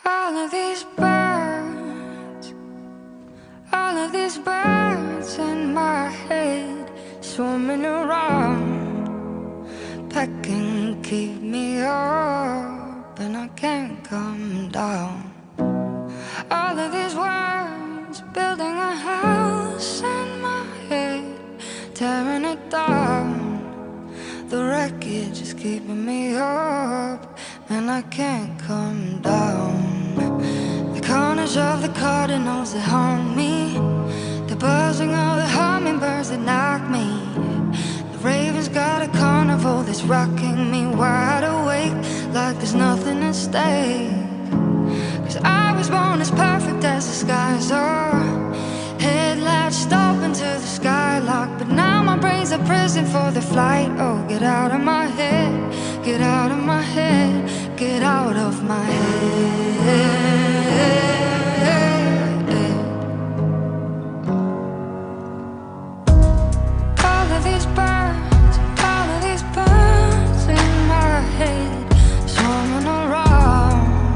All of these birds, all of these birds in my head, swarming around, pecking, keep me up, and I can't come down. All of these words, building a house in my head, tearing it down. The wreckage is keeping me up, and I can't come down. The carnage of the cardinals that haunt me, the buzzing of the hummingbirds that knock me. The raven's got a carnival that's rocking me wide awake, like there's nothing at stake. 'Cause I was born as perfect as the skies are, headlights stop into the skylark, but now my brain's a prison for the flight. Oh, get out of my head, get out of my head, get out of my head. All of these birds in my head, swarming around,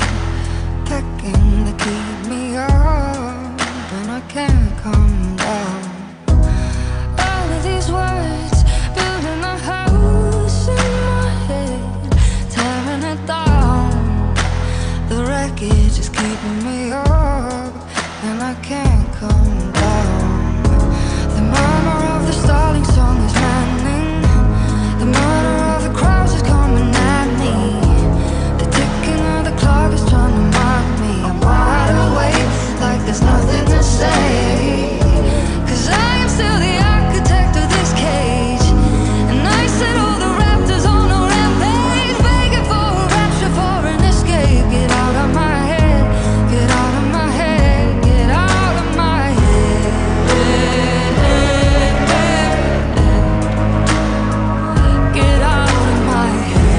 pecking to keep me up, and I can't come down. All of these words, building a house in my head, tearing it down. The wreckage is keeping me up, and I can't come down. The murmur of the stalling song is maddening. The murder of the crowds is coming at me. The ticking of the clock is trying to mock me. I'm wide awake, like there's nothing to say. 'Cause I am still the architect of this cage, and I set all the raptors on a rampage, begging for a rapture, for an escape. Get out of my head, get out of my head, get out of my head. Get out of my head.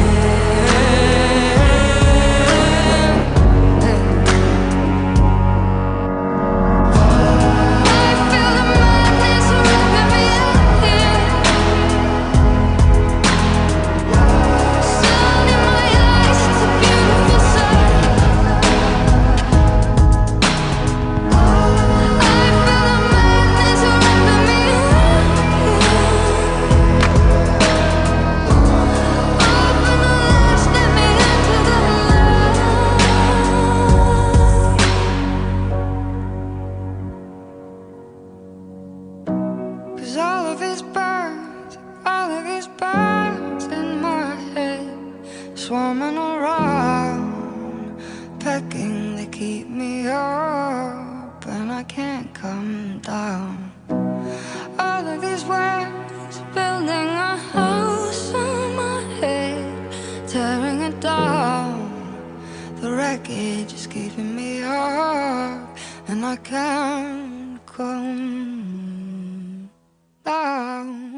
I feel the madness wrapping me up here. Sun in my eyes, it's a beautiful sight. I feel the madness wrapping me up here. Open the latch, let me into the light. 'Cause all of these birds in my head, swarming around, pecking, they keep me up, and I can't come down. All of these words, building a house in my head, tearing it down. The wreckage is keeping me up, and I can't come down.